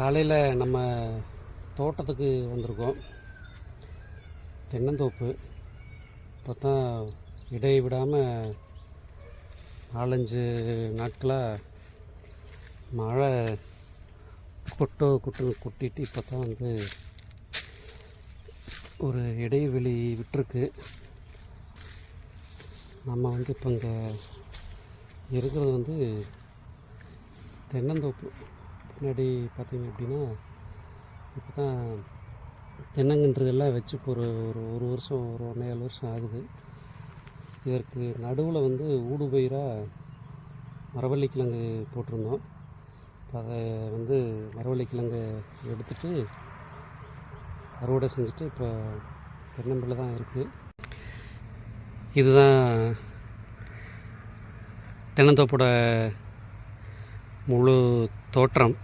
காலையில் நம்ம தோட்டத்துக்கு வந்திருக்கோம். தென்னந்தோப்பு இப்போ தான் இடைவிடாமல் 4-5 நாட்களாக மழை கொட்டிட்டு இப்போ தான் வந்து ஒரு இடைவெளி விட்டுருக்கு. நம்ம வந்து இப்போ இங்கே இருக்கிறது வந்து தென்னந்தோப்பு. பின்னாடி பார்த்திங்க அப்படின்னா இப்போ தான் தென்னங்கன்றுகள்லாம் வச்சு ஒரு ஒரு வருஷம், ஒரு 1.5 வருஷம் ஆகுது. இதற்கு நடுவில் வந்து ஊடுபயிராக மரவள்ளிக்கிழங்கு போட்டிருந்தோம். இப்போ அதை வந்து மரவள்ளிக்கிழங்கு எடுத்துகிட்டு அறுவடை செஞ்சுட்டு இப்போ தென்னம்பிள்ளை தான் இருக்குது. இதுதான் தென்னந்தோப்போட முழு தோற்றம்.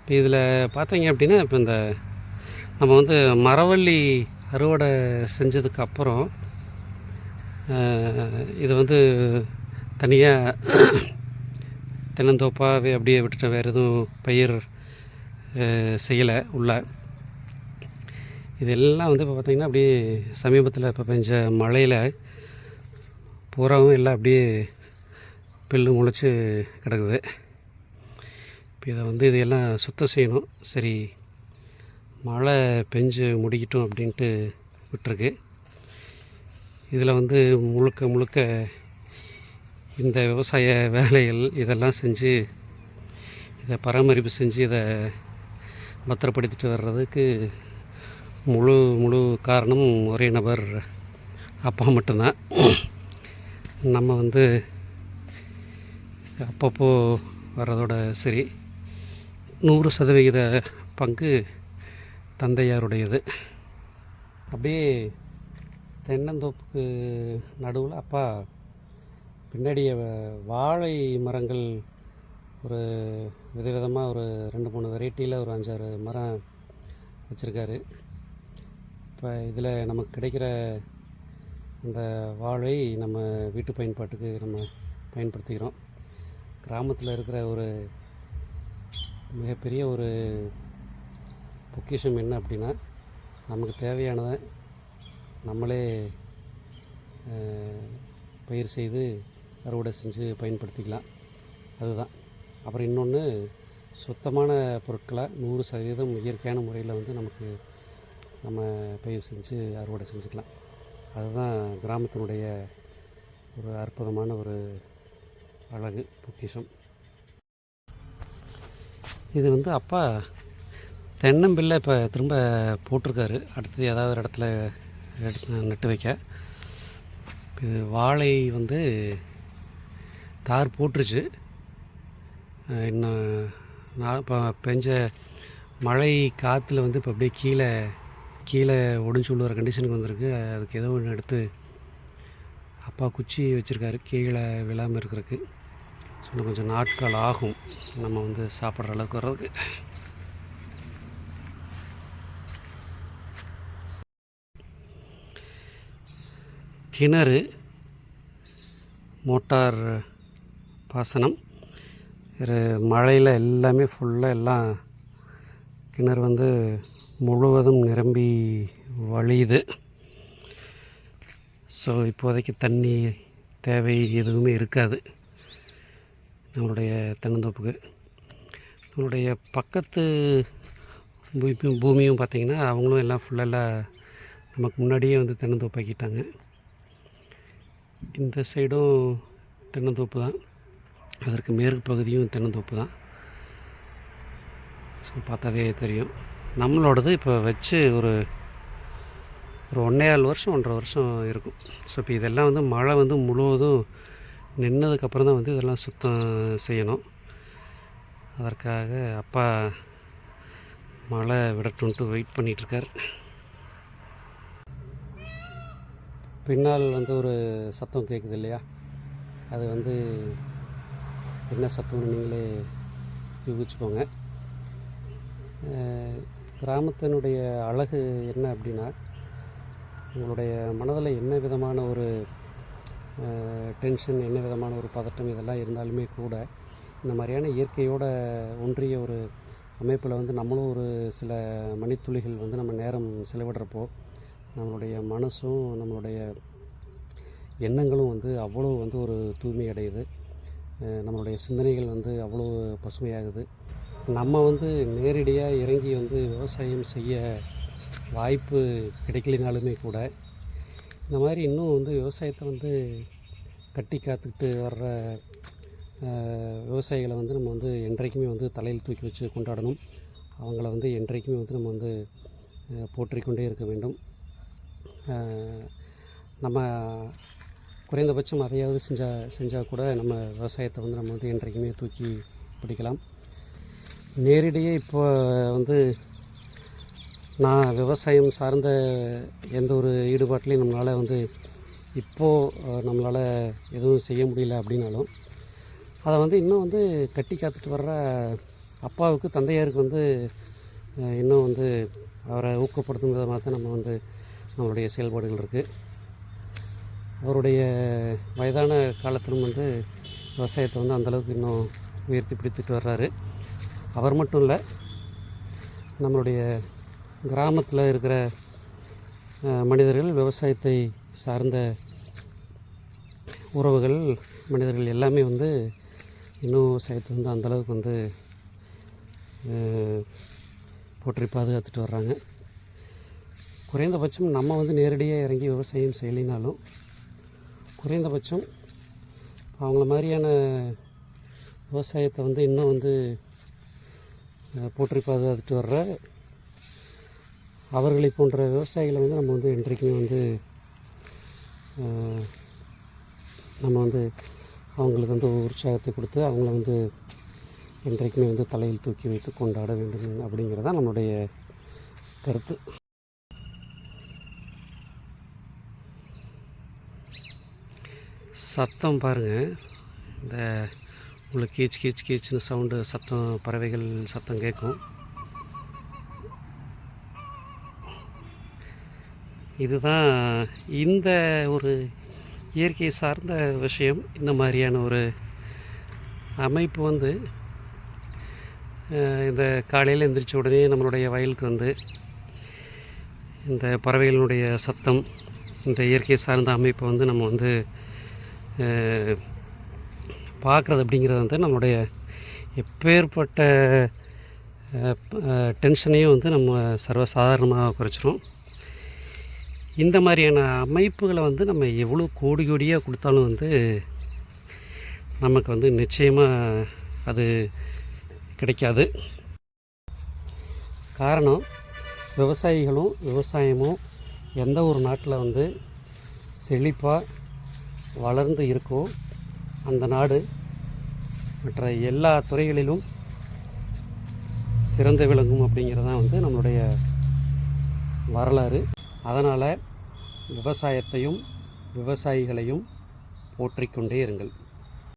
இப்போ இதில் பார்த்தீங்க அப்படின்னா இப்போ இந்த நம்ம வந்து மரவள்ளி அறுவடை செஞ்சதுக்கப்புறம் இது வந்து தனியாக தென்னந்தோப்பாகவே அப்படியே விட்டுட்டேன். வேறு எதுவும் பயிர் செய்யலை உள்ள. இதெல்லாம் வந்து இப்போ பார்த்திங்கன்னா அப்படியே சமீபத்தில் இப்போ பெஞ்ச மழையில் பூராவும் எல்லாம் அப்படியே புல்லு முளைச்சி கிடக்குது. இப்போ இதை வந்து இதையெல்லாம் சுத்தம் செய்யணும். சரி, மழை பெஞ்சு முடிக்கட்டும் அப்படின்ட்டு விட்டுருக்கு. இதில் வந்து முழுக்க இந்த விவசாய வேலைகள் இதெல்லாம் செஞ்சு இதை பராமரிப்பு செஞ்சு இதை பத்திரப்படுத்திட்டு வர்றதுக்கு முழு காரணம் ஒரே நபர், அப்பா மட்டும்தான். நம்ம வந்து அப்பப்போ வர்றதோட சரி, 100% பங்கு தந்தையாருடையது. அப்படியே தென்னந்தோப்புக்கு நடுவில் அப்பா பின்னாடி வாழை மரங்கள் ஒரு விதவிதமாக ஒரு 2-3 வெரைட்டியில் ஒரு 5-6 மரம் வச்சுருக்காரு. இப்போ இதில் நமக்கு கிடைக்கிற அந்த வாழை நம்ம வீட்டு பயன்பாட்டுக்கு நம்ம பயன்படுத்திக்கிறோம். கிராமத்தில் இருக்கிற ஒரு மிகப்பெரிய ஒரு பொக்கிஷம் என்ன அப்படின்னா, நமக்கு தேவையானதை நம்மளே பயிர் செய்து அறுவடை செஞ்சு பயன்படுத்திக்கலாம். அதுதான். அப்புறம் இன்னொன்று, சுத்தமான பொருட்களை 100% இயற்கையான முறையில் வந்து நமக்கு நம்ம பயிர் செஞ்சு அறுவடை செஞ்சுக்கலாம். அதுதான் கிராமத்தினுடைய ஒரு அற்புதமான ஒரு அழகு, பொக்கிஷம். இது வந்து அப்பா தென்னம்பிள்ளை இப்போ திரும்ப போட்டிருக்காரு. அடுத்து ஏதாவது ஒரு இடத்துல நட்டு வைக்க. இது வாழை வந்து தார் போட்டுருச்சு. இன்னும் இப்போ பெஞ்ச மழை காற்றுல வந்து இப்போ அப்படியே கீழே ஒடிஞ்சு விழுற கண்டிஷனுக்கு வந்திருக்கு. அதுக்கு ஏதோ ஒன்று எடுத்து அப்பா குச்சி வச்சுருக்காரு கீழே விழாமல் இருக்கிறதுக்கு. இன்னும் கொஞ்சம் நாட்கள் ஆகும் நம்ம வந்து சாப்பிட்ற அளவுக்கு வர்றதுக்கு. கிணறு, மோட்டார் பாசனம், மழையில் எல்லாமே ஃபுல்லாக எல்லாம் கிணறு வந்து முழுவதும் நிரம்பி வழியுது. ஸோ இப்போதைக்கு தண்ணி தேவை எதுவுமே இருக்காது நம்மளுடைய தென்னந்தோப்புக்கு. நம்மளுடைய பக்கத்து பூமியும் பார்த்திங்கன்னா அவங்களும் எல்லாம் ஃபுல்லெல்லாம் நமக்கு முன்னாடியே வந்து தென்னந்தோப்பாக்கிட்டாங்க. இந்த சைடும் தென்னந்தோப்பு தான், அதற்கு மேற்கு பகுதியும் தென்னந்தோப்பு தான். ஸோ பார்த்தாவே தெரியும். நம்மளோடது இப்போ வச்சு ஒரு 1.25 வருஷம் 1.5 வருஷம் இருக்கும். ஸோ இப்போ இதெல்லாம் வந்து மழை வந்து முழுவதும் நின்னதுக்கப்புறம் தான் வந்து இதெல்லாம் சுத்தம் செய்யணும். அதற்காக அப்பா மழை விடட்டுன்ட்டு வெயிட் பண்ணிகிட்ருக்கார். பின்னால் வந்து ஒரு சத்தம் கேட்குது இல்லையா, அது வந்து என்ன சத்தம்னு நீங்களே யூகிச்சுக்கோங்க. கிராமத்தினுடைய அழகு என்ன அப்படின்னா, உங்களுடைய மனதில் என்ன விதமான ஒரு டென்ஷன், என்ன விதமான ஒரு பதட்டம் இதெல்லாம் இருந்தாலுமே கூட இந்த மாதிரியான இயற்கையோடு ஒன்றிய ஒரு அமைப்பில் வந்து நம்மளும் ஒரு சில மணித்துளிகள் வந்து நம்ம நேரம் செலவிடுறப்போ நம்மளுடைய மனசும் நம்மளுடைய எண்ணங்களும் வந்து அவ்வளோ வந்து ஒரு தூய்மை அடையுது. நம்மளுடைய சிந்தனைகள் வந்து அவ்வளோ பசுமையாகுது. நம்ம வந்து நேரடியாக இறங்கி வந்து விவசாயம் செய்ய வாய்ப்பு கிடைக்கலினாலுமே கூட இந்த மாதிரி இன்னும் வந்து விவசாயத்தை வந்து கட்டி காத்துக்கிட்டு வர்ற விவசாயிகளை வந்து நம்ம வந்து என்றைக்குமே வந்து தலையில் தூக்கி வச்சு கொண்டாடணும். அவங்கள வந்து என்றைக்குமே வந்து நம்ம வந்து போற்றிக்கொண்டே இருக்க வேண்டும். நம்ம குறைந்தபட்சம் அதையாவது செஞ்சால் கூட நம்ம விவசாயத்தை வந்து நம்ம வந்து என்றைக்குமே தூக்கி பிடிக்கலாம். நேரடியாக இப்போ வந்து நான் விவசாயம் சார்ந்த எந்த ஒரு ஈடுபாட்டிலையும் நம்மளால் வந்து இப்போது நம்மளால் எதுவும் செய்ய முடியல அப்படின்னாலும் அதை வந்து இன்னும் வந்து கட்டி காத்துட்டு வர்ற அப்பாவுக்கு தந்தையாருக்கு வந்து இன்னும் வந்து அவரை ஊக்கப்படுத்தும் விதமாக தான் நம்ம வந்து நம்மளுடைய செயல்பாடுகள் இருக்குது. அவருடைய வயதான காலத்திலும் வந்து விவசாயத்தை வந்து அந்தளவுக்கு இன்னும் உயர்த்தி பிடித்துட்டு வர்றாரு. அவர் மட்டும் இல்லை, நம்மளுடைய கிராமத்தில் இருக்கிற மனிதர்கள், விவசாயத்தை சார்ந்த உறவுகள், மனிதர்கள் எல்லாமே வந்து இன்னும் விவசாயத்தை வந்து அந்தளவுக்கு வந்து போற்றி பாதுகாத்துட்டு வர்றாங்க. குறைந்தபட்சம் நம்ம வந்து நேரடியாக இறங்கி விவசாயம் செய்யலினாலும் குறைந்தபட்சம் அவங்கள மாதிரியான விவசாயத்தை வந்து இன்னும் வந்து போற்றி பாதுகாத்துட்டு வர்ற அவர்களை போன்ற விவசாயிகளை வந்து நம்ம வந்து இன்றைக்குமே வந்து நம்ம வந்து அவங்களுக்கு வந்து உற்சாகத்தை கொடுத்து அவங்கள வந்து இன்றைக்குமே வந்து தலையில் தூக்கி வைத்து கொண்டாட வேண்டும் அப்படிங்கிறது தான் நம்மளுடைய கருத்து. சத்தம் பாருங்கள், இந்த உங்களுக்கு கீச்சுன்னு சவுண்டு சத்தம், பறவைகள் சத்தம் கேட்கும். இதுதான் இந்த ஒரு இயற்கை சார்ந்த விஷயம். இந்த மாதிரியான ஒரு அமைப்பு வந்து இந்த காலையில் எந்திரிச்ச உடனே நம்மளுடைய வயலுக்கு வந்து இந்த பறவைகளுடைய சத்தம், இந்த இயற்கை சார்ந்த அமைப்பை வந்து நம்ம வந்து பார்க்குறது அப்படிங்கிறது வந்து நம்மளுடைய எப்பேற்பட்ட டென்ஷனையும் வந்து நம்ம சர்வசாதாரணமாக குறைச்சிரும். இந்த மாதிரியான அமைப்புகளை வந்து நம்ம எவ்வளோ கோடி கோடியாக கொடுத்தாலும் வந்து நமக்கு வந்து நிச்சயமாக அது கிடைக்காது. காரணம், விவசாயிகளும் விவசாயமும் எந்த ஒரு நாட்டில் வந்து செழிப்பாக வளர்ந்து இருக்கோ அந்த நாடு மற்ற எல்லா துறைகளிலும் சிறந்து விளங்கும் அப்படிங்கிறது தான் வந்து நம்மளுடைய வரலாறு. அதனால் விவசாயத்தையும் விவசாயிகளையும் போற்றிக்கொண்டே இருங்கள்.